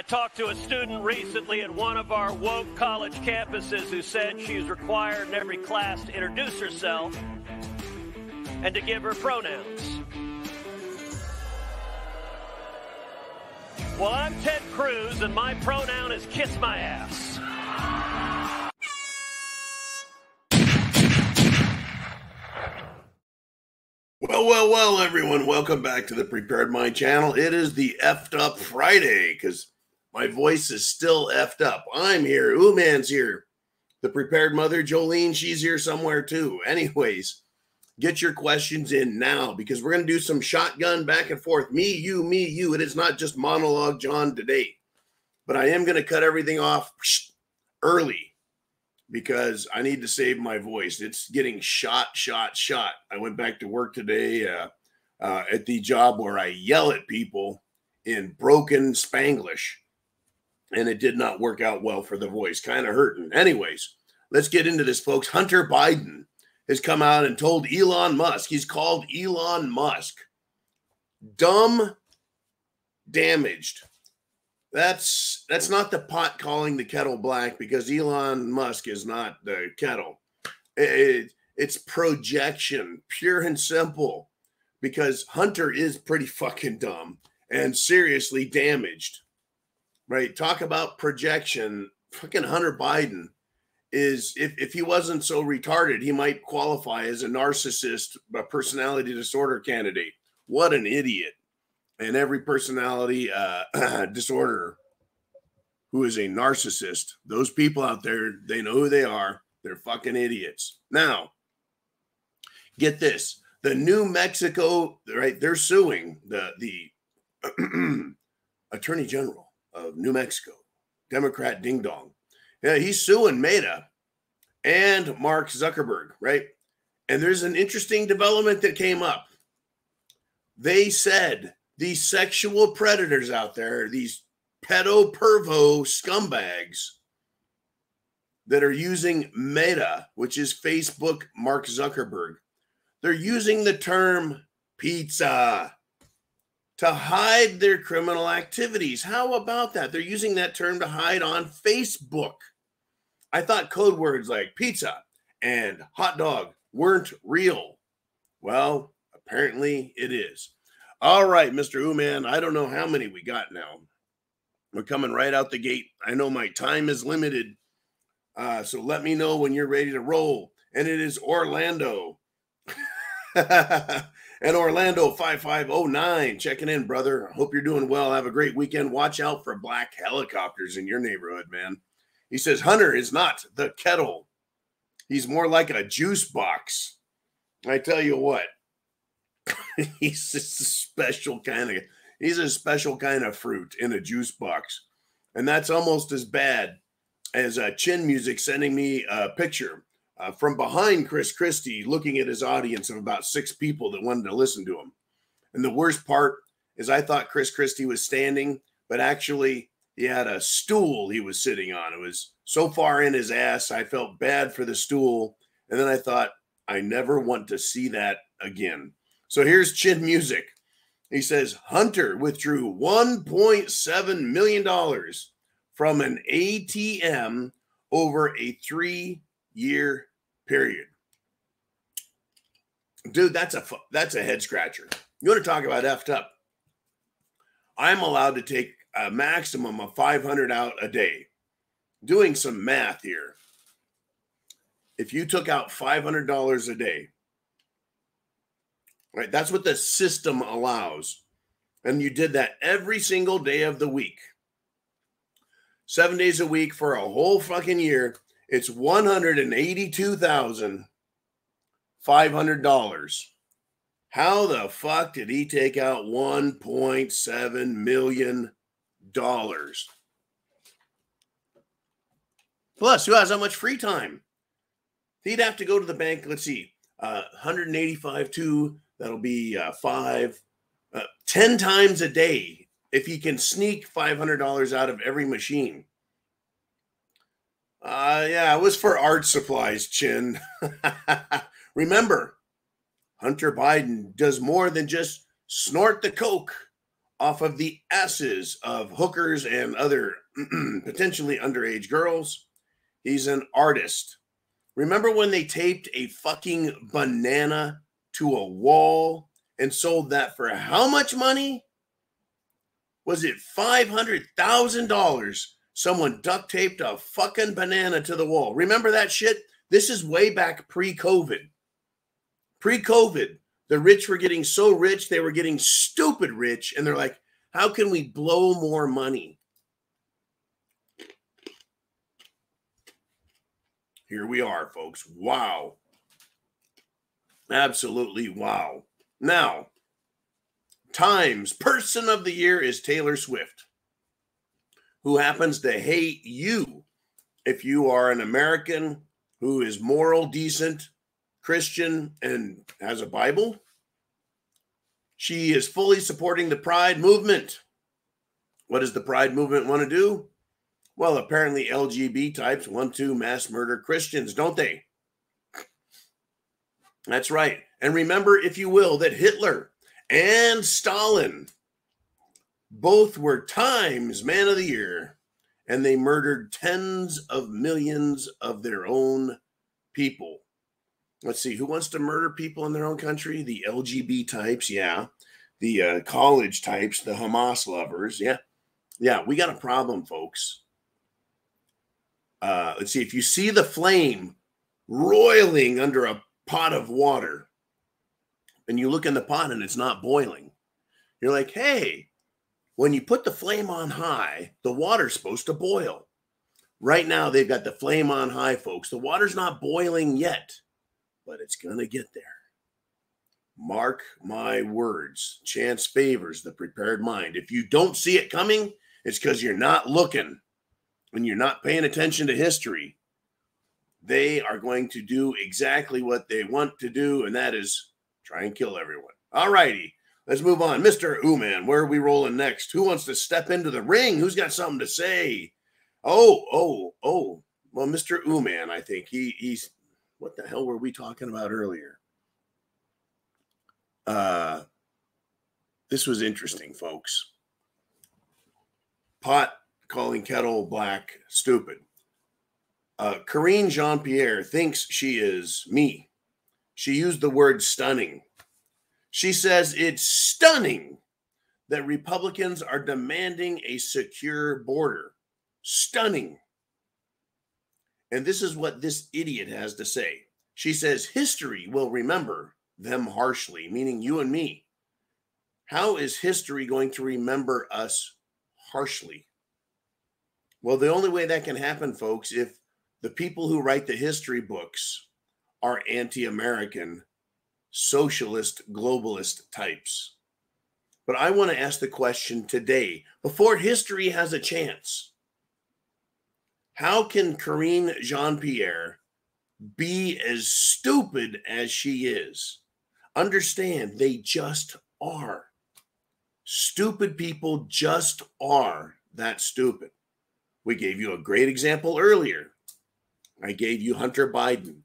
talked to a student recently at one of our woke college campuses who said she's required in every class to introduce herself and to give her pronouns. Well, I'm Ted Cruz, and my pronoun is kiss my ass. Well, everyone. Welcome back to the Prepared Mind channel. It is the Effed Up Friday because my voice is still effed up. I'm here. Ooh-man's here. The Prepared Mother, Jolene, she's here somewhere too. Anyways, get your questions in now because we're going to do some shotgun back and forth. Me, you. It is not just monologue John today. But I am going to cut everything off early because I need to save my voice. It's getting shot. I went back to work today at the job where I yell at people in broken Spanglish, and it did not work out well for the voice. Kind of hurting. Anyways, let's get into this, folks. Hunter Biden has come out and told Elon Musk, he's called Elon Musk dumb, damaged. That's not the pot calling the kettle black because Elon Musk is not the kettle. It's projection, pure and simple, because Hunter is pretty fucking dumb and seriously damaged, right? Talk about projection. Fucking Hunter Biden is, if he wasn't so retarded, he might qualify as a narcissist, a personality disorder candidate. What an idiot. And every personality disorder who is a narcissist, those people out there, they know who they are. They're fucking idiots. Now, get this. The New Mexico, right, they're suing the Attorney General of New Mexico, Democrat Ding Dong. Yeah, he's suing Meta and Mark Zuckerberg, right? And there's an interesting development that came up. They said these sexual predators out there, these pedo-pervo scumbags that are using Meta, which is Facebook, Mark Zuckerberg, they're using the term pizza to hide their criminal activities. How about that? They're using that term to hide on Facebook. I thought code words like pizza and hot dog weren't real. Well, apparently it is. All right, Mr. Ooman, I don't know how many we got now. We're coming right out the gate. I know my time is limited, so let me know when you're ready to roll. And it is Orlando. And Orlando 5509 checking in, brother. I hope you're doing well. Have a great weekend. Watch out for black helicopters in your neighborhood, man. He says Hunter is not the kettle. He's more like a juice box. I tell you what. He's just a special kind of fruit in a juice box. And that's almost as bad as Chin Music sending me a picture from behind Chris Christie, looking at his audience of about 6 people that wanted to listen to him. And the worst part is I thought Chris Christie was standing, but actually he had a stool he was sitting on. It was so far in his ass, I felt bad for the stool. And then I thought, I never want to see that again. So here's Chin Music. He says, Hunter withdrew $1.7 million from an ATM over a 3-year period. Dude, that's a head scratcher. You want to talk about effed up? I'm allowed to take a maximum of $500 out a day. Doing some math here. If you took out $500 a day, right, that's what the system allows. And you did that every single day of the week. 7 days a week for a whole fucking year. It's $182,500. How the fuck did he take out $1.7 million? Plus, who has how much free time? He'd have to go to the bank. Let's see, 185 to that'll be 10 times a day if he can sneak $500 out of every machine. Yeah, it was for art supplies, Chin. Remember, Hunter Biden does more than just snort the coke off of the asses of hookers and other potentially underage girls. He's an artist. Remember when they taped a fucking banana to a wall and sold that for how much money? Was it $500,000? Someone duct taped a fucking banana to the wall. Remember that shit? This is way back pre-COVID. Pre-COVID, the rich were getting so rich, they were getting stupid rich. And they're like, how can we blow more money? Here we are, folks. Wow. Absolutely wow. Now, Time's Person of the Year is Taylor Swift, who happens to hate you if you are an American who is moral, decent, Christian, and has a Bible. She is fully supporting the Pride movement. What does the Pride movement want to do? Well, apparently LGBT types want to mass murder Christians, don't they? That's right. And remember, if you will, that Hitler and Stalin both were Time's Man of the Year, and they murdered tens of millions of their own people. Let's see, who wants to murder people in their own country? The LGBT types, yeah. The college types, the Hamas lovers, yeah. Yeah, we got a problem, folks. Let's see, if you see the flame roiling under a pot of water, and you look in the pot and it's not boiling, you're like, hey, when you put the flame on high, the water's supposed to boil. Right now, they've got the flame on high, folks. The water's not boiling yet, but it's going to get there. Mark my words. Chance favors the prepared mind. If you don't see it coming, it's because you're not looking and you're not paying attention to history. They are going to do exactly what they want to do, and that is try and kill everyone. All righty, let's move on. Mr. Ooman, where are we rolling next? Who wants to step into the ring? Who's got something to say? Oh. Well, Mr. Ooman, I think he's, what the hell were we talking about earlier? This was interesting, folks. Pot calling kettle black stupid. Karine Jean-Pierre thinks she is me. She used the word stunning. She says it's stunning that Republicans are demanding a secure border. Stunning. And this is what this idiot has to say. She says history will remember them harshly, meaning you and me. How is history going to remember us harshly? Well, the only way that can happen, folks, if the people who write the history books are anti-American, socialist, globalist types. But I want to ask the question today, before history has a chance. How can Karine Jean-Pierre be as stupid as she is? Understand, they just are. Stupid people just are that stupid. We gave you a great example earlier. I gave you Hunter Biden.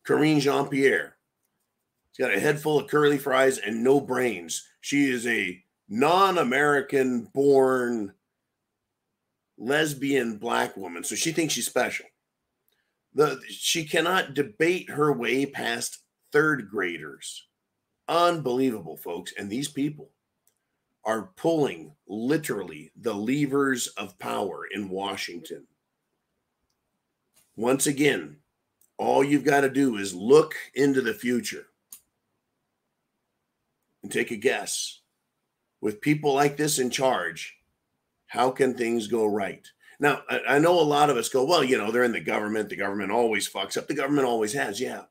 Karine Jean-Pierre. She's got a head full of curly fries and no brains. She is a non-American born lesbian black woman. So she thinks she's special. She cannot debate her way past third graders. Unbelievable, folks. And these people are pulling literally the levers of power in Washington. Once again, all you've got to do is look into the future and take a guess. With people like this in charge, how can things go right? Now, I know a lot of us go, well, you know, they're in the government always fucks up. The government always has, yeah.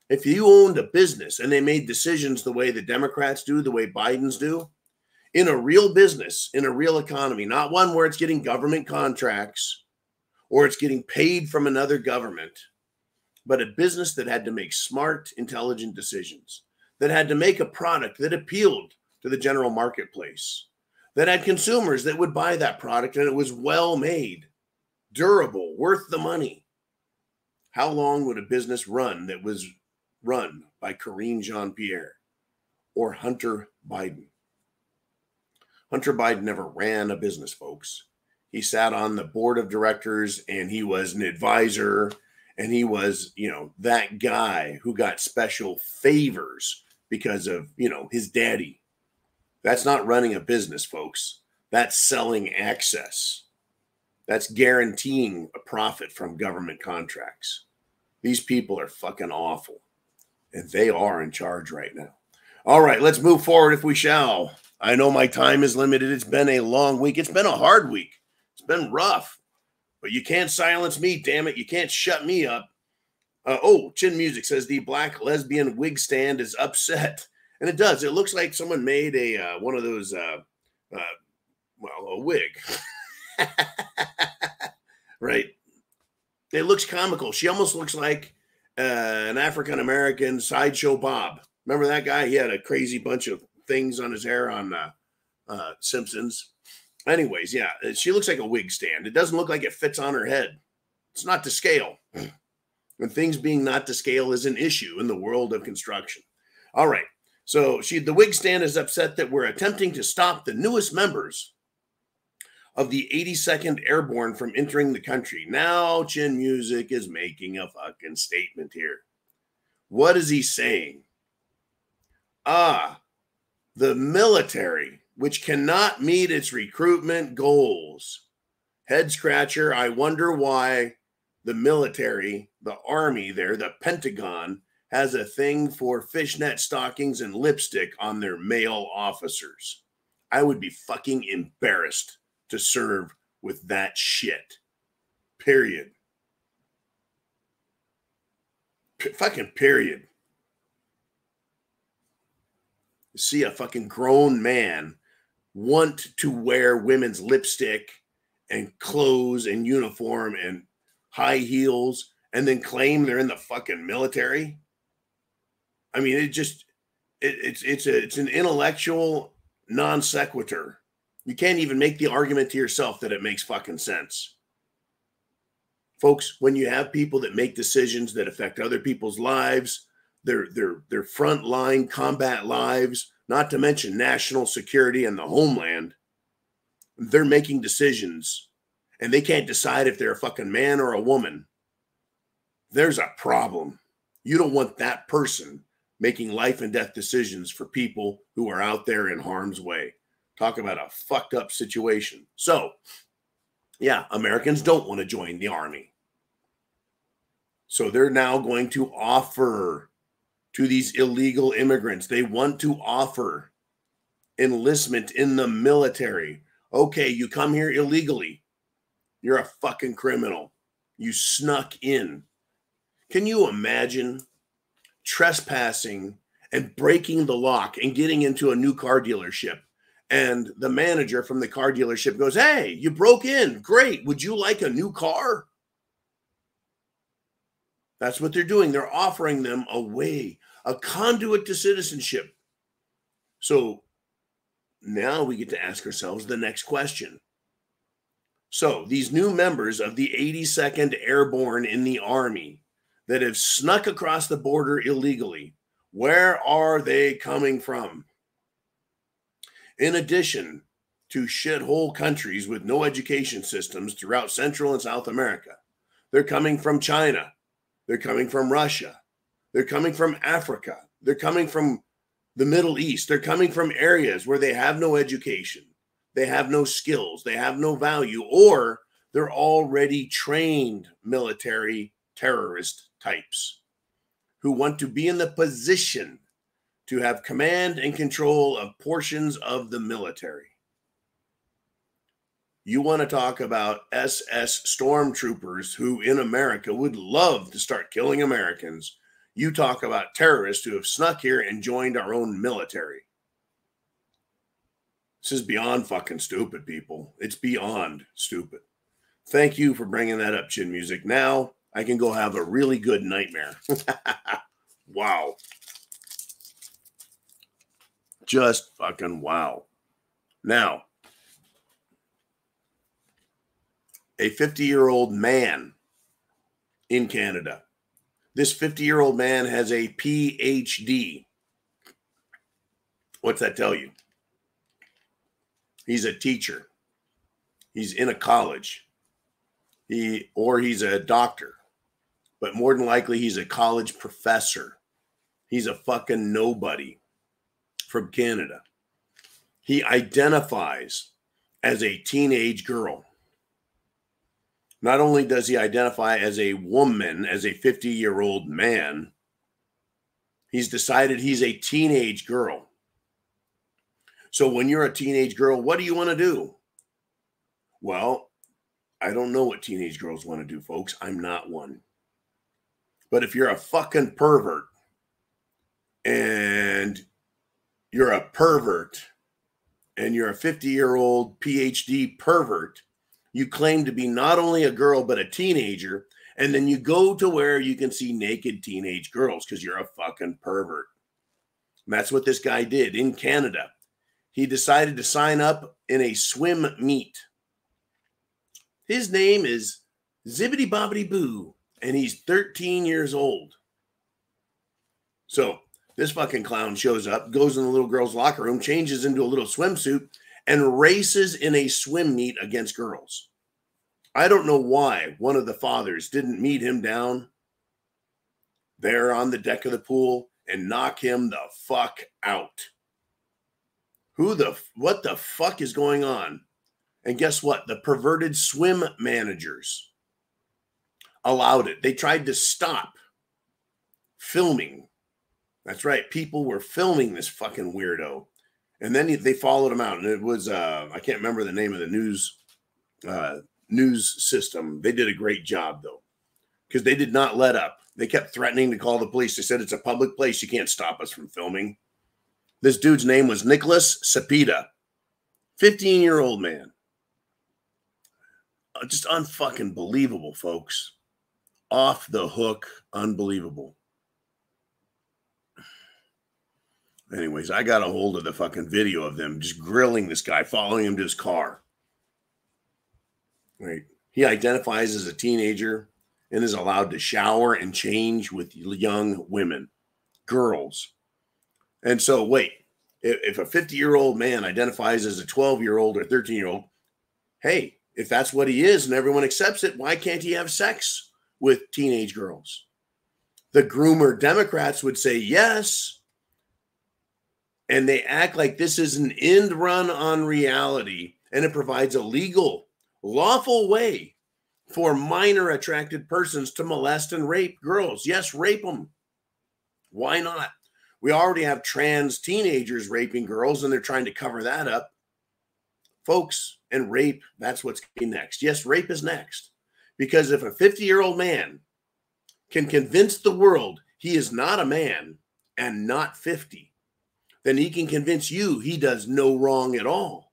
If you owned a business and they made decisions the way the Democrats do, the way Biden's do, in a real business, in a real economy, not one where it's getting government contracts or it's getting paid from another government, but a business that had to make smart, intelligent decisions, that had to make a product that appealed to the general marketplace, that had consumers that would buy that product and it was well made, durable, worth the money. How long would a business run that was run by Karine Jean-Pierre or Hunter Biden? Hunter Biden never ran a business, folks. He sat on the board of directors and he was an advisor and he was, that guy who got special favors because of, his daddy. That's not running a business, folks. That's selling access. That's guaranteeing a profit from government contracts. These people are fucking awful. And they are in charge right now. All right, let's move forward if we shall. I know my time is limited. It's been a long week. It's been a hard week. It's been rough. But you can't silence me, damn it. You can't shut me up. Chin Music says the black lesbian wig stand is upset. And it does. It looks like someone made a one of those, a wig. Right. It looks comical. She almost looks like an African-American Sideshow Bob. Remember that guy? He had a crazy bunch of things on his hair on Simpsons. Anyways, yeah, she looks like a wig stand. It doesn't look like it fits on her head. It's not to scale. And things being not to scale is an issue in the world of construction. All right. So the wig stand is upset that we're attempting to stop the newest members of the 82nd Airborne from entering the country. Now Chin Music is making a fucking statement here. What is he saying? The military, which cannot meet its recruitment goals. Head scratcher. I wonder why the military, the army there, the Pentagon, has a thing for fishnet stockings and lipstick on their male officers. I would be fucking embarrassed to serve with that shit. Period. Fucking period. See a fucking grown man want to wear women's lipstick and clothes and uniform and high heels and then claim they're in the fucking military. I mean, it's an intellectual non sequitur. You can't even make the argument to yourself that it makes fucking sense. Folks, when you have people that make decisions that affect other people's lives, their frontline combat lives, not to mention national security and the homeland, they're making decisions and they can't decide if they're a fucking man or a woman. There's a problem. You don't want that person making life and death decisions for people who are out there in harm's way. Talk about a fucked up situation. So, yeah, Americans don't want to join the army. So they're now going to offer to these illegal immigrants, they want to offer enlistment in the military. Okay, you come here illegally. You're a fucking criminal. You snuck in. Can you imagine trespassing and breaking the lock and getting into a new car dealership? And the manager from the car dealership goes, "Hey, you broke in. Great. Would you like a new car?" That's what they're doing. They're offering them a way, a conduit to citizenship. So now we get to ask ourselves the next question. So these new members of the 82nd Airborne in the Army that have snuck across the border illegally, where are they coming from? In addition to shithole countries with no education systems throughout Central and South America, they're coming from China. They're coming from Russia. They're coming from Africa. They're coming from the Middle East. They're coming from areas where they have no education. They have no skills. They have no value, or they're already trained military terrorist types who want to be in the position to have command and control of portions of the military. You want to talk about SS stormtroopers who in America would love to start killing Americans. You talk about terrorists who have snuck here and joined our own military. This is beyond fucking stupid, people. It's beyond stupid. Thank you for bringing that up, Chin Music. Now I can go have a really good nightmare. Wow. Just fucking wow. Now, a 50-year-old man in Canada. This 50-year-old man has a PhD. What's that tell you? He's a teacher. He's in a college. He's a doctor. But more than likely, he's a college professor. He's a fucking nobody from Canada. He identifies as a teenage girl. Not only does he identify as a woman, as a 50-year-old man, he's decided he's a teenage girl. So when you're a teenage girl, what do you want to do? Well, I don't know what teenage girls want to do, folks. I'm not one. But if you're a fucking pervert and you're a 50-year-old PhD pervert, you claim to be not only a girl, but a teenager. And then you go to where you can see naked teenage girls because you're a fucking pervert. And that's what this guy did in Canada. He decided to sign up in a swim meet. His name is Zibbity Bobbity Boo, and he's 13 years old. So this fucking clown shows up, goes in the little girl's locker room, changes into a little swimsuit, and races in a swim meet against girls. I don't know why one of the fathers didn't meet him down there on the deck of the pool and knock him the fuck out. What the fuck is going on? And guess what? The perverted swim managers allowed it. They tried to stop filming. That's right. People were filming this fucking weirdo. And then they followed him out. And it was, I can't remember the name of the news system. They did a great job, though, because they did not let up. They kept threatening to call the police. They said, it's a public place. You can't stop us from filming. This dude's name was Nicholas Cepeda, 15-year-old man. Just unfucking believable, folks. Off the hook, unbelievable. Anyways, I got a hold of the fucking video of them just grilling this guy, following him to his car. Right. He identifies as a teenager and is allowed to shower and change with young women, girls. And so, wait, if a 50-year-old man identifies as a 12-year-old or 13-year-old, hey, if that's what he is and everyone accepts it, why can't he have sex with teenage girls? The groomer Democrats would say yes, and they act like this is an end run on reality, and it provides a legal, lawful way for minor attracted persons to molest and rape girls. Yes, rape them. Why not? We already have trans teenagers raping girls, and they're trying to cover that up. Folks, and rape, that's what's next. Yes, rape is next. Because if a 50-year-old man can convince the world he is not a man and not 50, then he can convince you he does no wrong at all.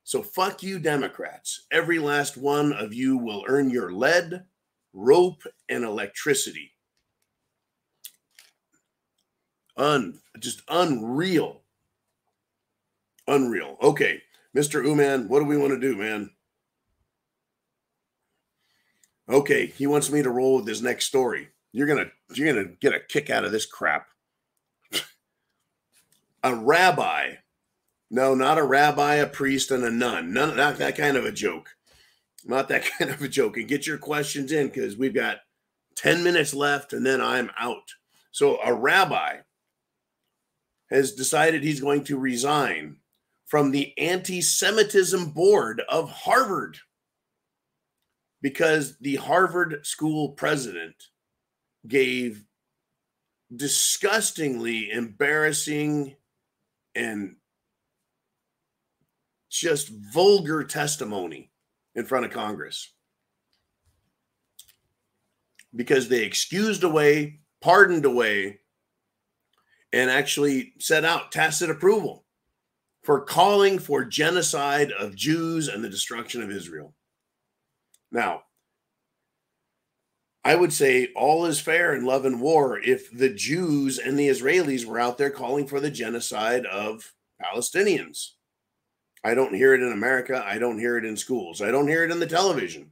So fuck you, Democrats. Every last one of you will earn your lead, rope, and electricity. Just unreal. Unreal. Okay, Mr. Uman, what do we want to do, man? Okay, he wants me to roll with this next story. You're gonna get a kick out of this crap. A rabbi. No, not a rabbi, a priest, and a nun. Not that kind of a joke. Not that kind of a joke. And get your questions in because we've got 10 minutes left and then I'm out. So a rabbi has decided he's going to resign from the anti-Semitism board of Harvard because the Harvard school president gave disgustingly embarrassing and just vulgar testimony in front of Congress because they excused away, pardoned away, and actually set out tacit approval for calling for genocide of Jews and the destruction of Israel. Now, I would say all is fair in love and war if the Jews and the Israelis were out there calling for the genocide of Palestinians. I don't hear it in America. I don't hear it in schools. I don't hear it in the television.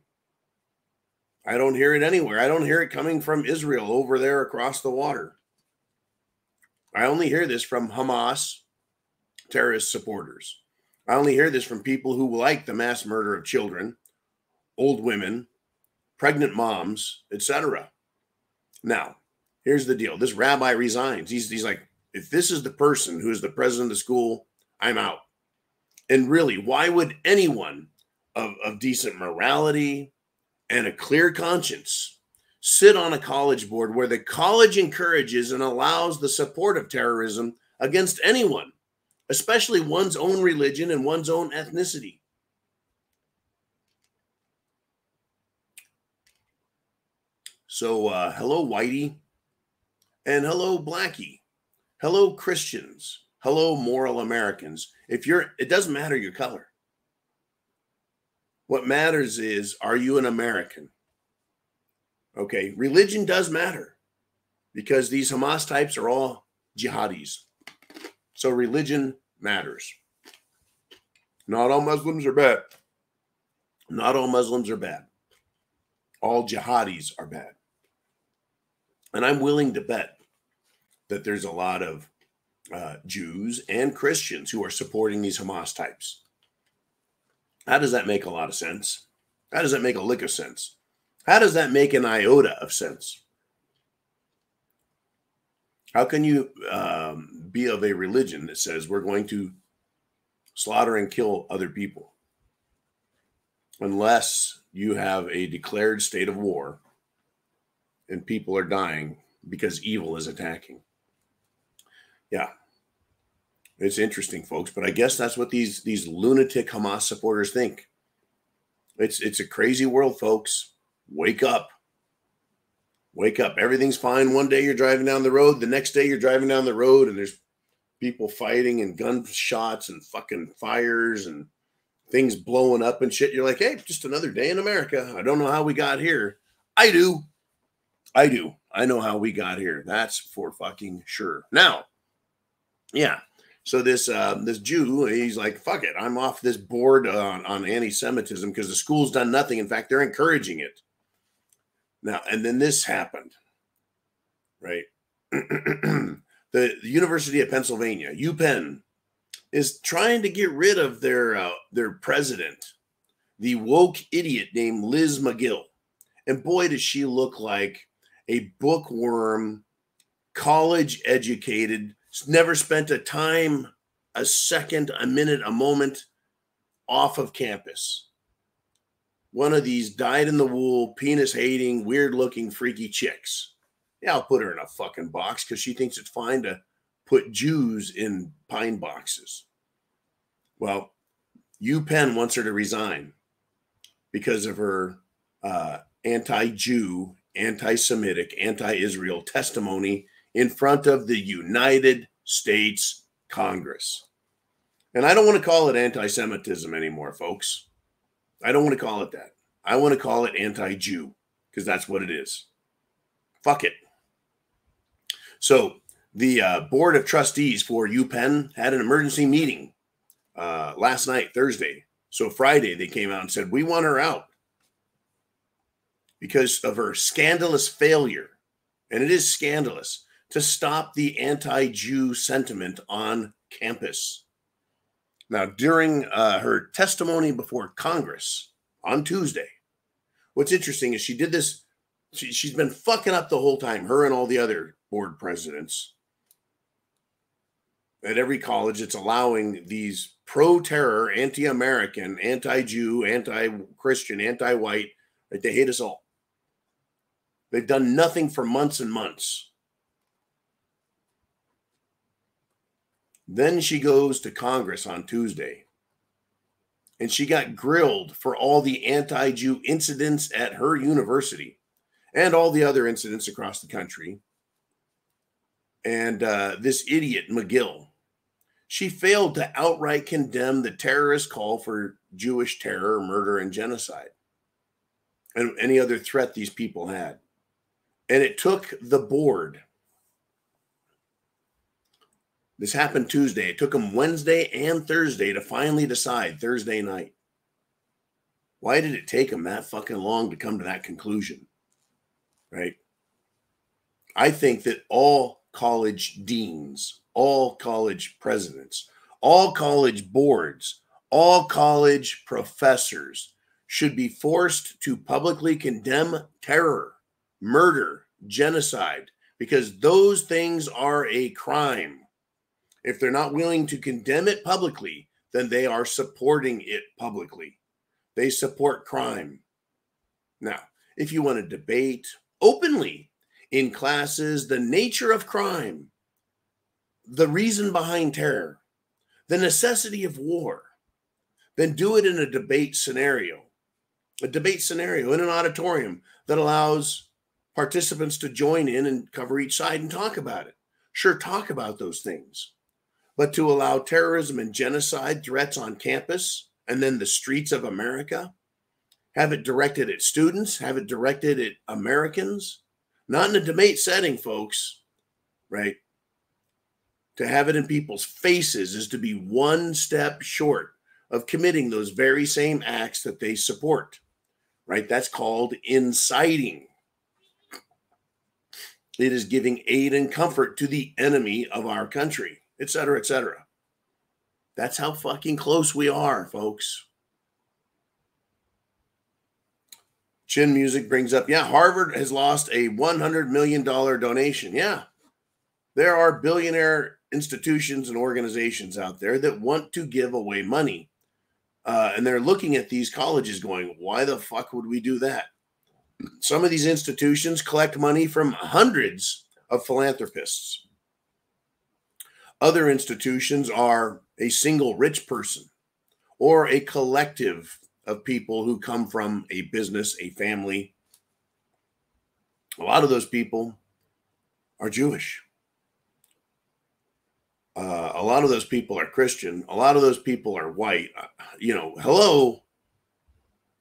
I don't hear it anywhere. I don't hear it coming from Israel over there across the water. I only hear this from Hamas terrorist supporters. I only hear this from people who like the mass murder of children, old women, pregnant moms, etc. Now, here's the deal. This rabbi resigns. He's like, if this is the person who is the president of the school, I'm out. And really, why would anyone of decent morality and a clear conscience sit on a college board where the college encourages and allows the support of terrorism against anyone, especially one's own religion and one's own ethnicity? So hello, Whitey, and hello, Blackie. Hello, Christians. Hello, moral Americans. It doesn't matter your color. What matters is, are you an American? Okay, religion does matter because these Hamas types are all jihadis. So religion matters. Not all Muslims are bad. Not all Muslims are bad. All jihadis are bad. And I'm willing to bet that there's a lot of Jews and Christians who are supporting these Hamas types. How does that make a lot of sense? How does that make a lick of sense? How does that make an iota of sense? How can you be of a religion that says we're going to slaughter and kill other people unless you have a declared state of war and people are dying because evil is attacking? Yeah. It's interesting, folks, but I guess that's what these lunatic Hamas supporters think. It's a crazy world, folks. Wake up. Wake up. Everything's fine. One day you're driving down the road. The next day you're driving down the road and there's people fighting and gunshots and fucking fires and things blowing up and shit. You're like, hey, just another day in America. I don't know how we got here. I do. I know how we got here. That's for fucking sure. Now, yeah. So this Jew, he's like, fuck it. I'm off this board on anti-Semitism because the school's done nothing. In fact, they're encouraging it. Now, and then this happened, right? The University of Pennsylvania, UPenn, is trying to get rid of their president, the woke idiot named Liz McGill. And boy, does she look like a bookworm, college-educated, never spent a time, a second, a minute, a moment off of campus. One of these dyed-in-the-wool, penis-hating, weird-looking, freaky chicks. Yeah, I'll put her in a fucking box because she thinks it's fine to put Jews in pine boxes. Well, UPenn wants her to resign because of her anti-Jew, anti-Semitic, anti-Israel testimony in front of the United States Congress. And I don't want to call it anti-Semitism anymore, folks. I don't want to call it that. I want to call it anti-Jew because that's what it is. Fuck it. So the board of trustees for UPenn had an emergency meeting last night, Thursday. So Friday, they came out and said, we want her out because of her scandalous failure. And it is scandalous to stop the anti-Jew sentiment on campus. Now, during her testimony before Congress on Tuesday, what's interesting is she did this. She's been fucking up the whole time, her and all the other board presidents. At every college, it's allowing these pro-terror, anti-American, anti-Jew, anti-Christian, anti-white, right? They hate us all. They've done nothing for months and months. Then she goes to Congress on Tuesday, and she got grilled for all the anti-Jew incidents at her university and all the other incidents across the country. And this idiot, McGill, she failed to outright condemn the terrorist call for Jewish terror, murder, and genocide, and any other threat these people had. And it took the board. This happened Tuesday. It took them Wednesday and Thursday to finally decide Thursday night. Why did it take them that fucking long to come to that conclusion? Right? I think that all college deans, all college presidents, all college boards All college professors should be forced to publicly condemn terror, murder, genocide, because those things are a crime. If they're not willing to condemn it publicly, then they are supporting it publicly. They support crime. Now, if you want to debate openly in classes the nature of crime, the reason behind terror, the necessity of war, then do it in a debate scenario in an auditorium that allows participants to join in and cover each side and talk about it. Sure, talk about those things. But to allow terrorism and genocide threats on campus and then the streets of America, have it directed at students, have it directed at Americans, not in a debate setting, folks, right? To have it in people's faces is to be one step short of committing those very same acts that they support, right? That's called inciting. It is giving aid and comfort to the enemy of our country, et cetera, et cetera. That's how fucking close we are, folks. Chin Music brings up, yeah, Harvard has lost a $100 million donation. Yeah, there are billionaire institutions and organizations out there that want to give away money. And they're looking at these colleges going, why the fuck would we do that? Some of these institutions collect money from hundreds of philanthropists. Other institutions are a single rich person or a collective of people who come from a business, a family. A lot of those people are Jewish. A lot of those people are Christian. A lot of those people are white. Hello.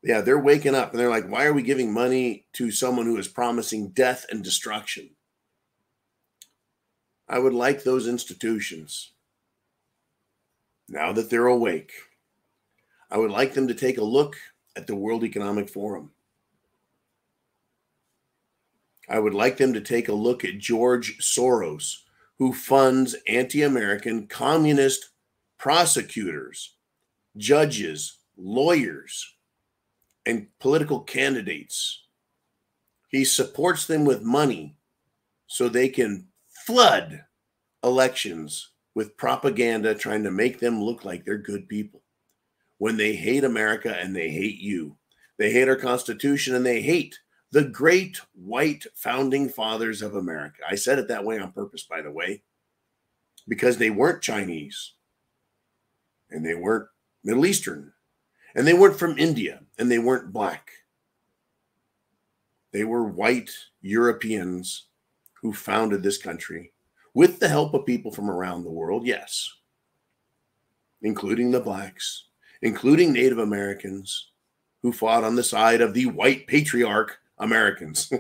Yeah, they're waking up and they're like, why are we giving money to someone who is promising death and destruction? I would like those institutions, now that they're awake, I would like them to take a look at the World Economic Forum. I would like them to take a look at George Soros, who funds anti-American communist prosecutors, judges, lawyers, and political candidates. He supports them with money so they can flood elections with propaganda trying to make them look like they're good people when they hate America and they hate you. They hate our Constitution and they hate the great white founding fathers of America. I said it that way on purpose, by the way, because they weren't Chinese and they weren't Middle Eastern and they weren't from India and they weren't black. They were white Europeans who founded this country with the help of people from around the world, yes, including the blacks, including Native Americans who fought on the side of the white patriarch Americans.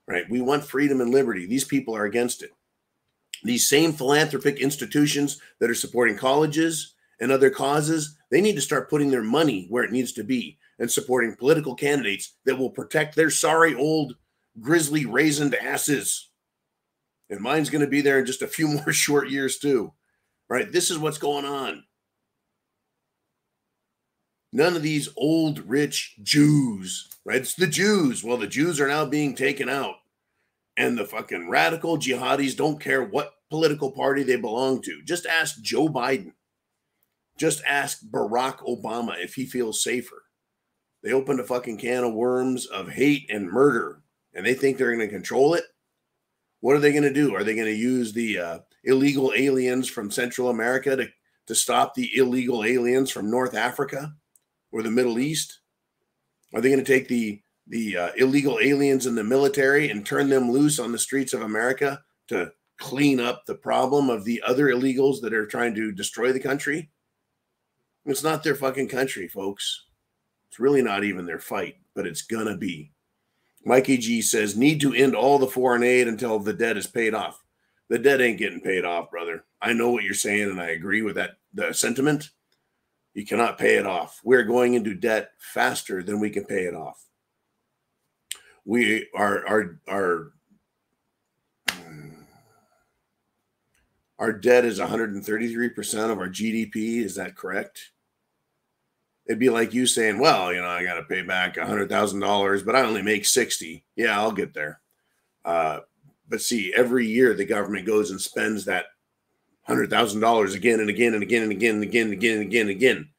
Right? We want freedom and liberty. These people are against it. These same philanthropic institutions that are supporting colleges and other causes, they need to start putting their money where it needs to be and supporting political candidates that will protect their sorry old grizzly raisined asses. And mine's going to be there in just a few more short years too. Right? This is what's going on. None of these old rich Jews, right? It's the Jews. Well, the Jews are now being taken out. And the fucking radical jihadis don't care what political party they belong to. Just ask Joe Biden. Just ask Barack Obama if he feels safer. They opened a fucking can of worms of hate and murder, and they think they're going to control it. What are they going to do? Are they going to use the illegal aliens from Central America to stop the illegal aliens from North Africa or the Middle East? Are they going to take the illegal aliens in the military and turn them loose on the streets of America to clean up the problem of the other illegals that are trying to destroy the country? It's not their fucking country, folks. It's really not even their fight, but it's gonna be. Mikey G says, need to end all the foreign aid until the debt is paid off. The debt ain't getting paid off, brother. I know what you're saying, and I agree with the sentiment. You cannot pay it off. We're going into debt faster than we can pay it off. We are Our debt is 133% of our GDP. Is that correct? It'd be like you saying, well, I got to pay back $100,000, but I only make 60. Yeah, I'll get there. But see, every year the government goes and spends that $100,000 again and again and again and again and again and again and again and again.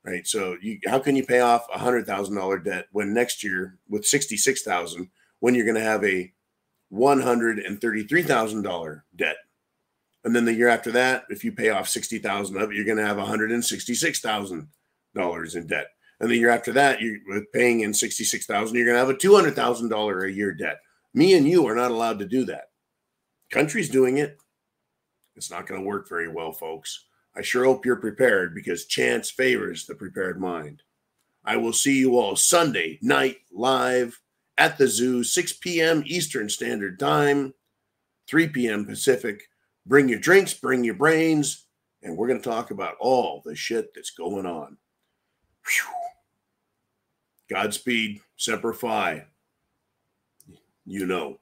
Right? So how can you pay off a $100,000 debt when next year with $66,000 when you're going to have a $133,000 debt? And then the year after that, if you pay off $60,000 of it, you're going to have $166,000 in debt. And the year after that, with paying in $66,000, you're going to have a $200,000 a year debt. Me and you are not allowed to do that. Country's doing it. It's not going to work very well, folks. I sure hope you're prepared, because chance favors the prepared mind. I will see you all Sunday night live at the zoo, 6 p.m. Eastern Standard Time, 3 p.m. Pacific. Bring your drinks, bring your brains, and we're going to talk about all the shit that's going on. Whew. Godspeed, Semper Fi. You know.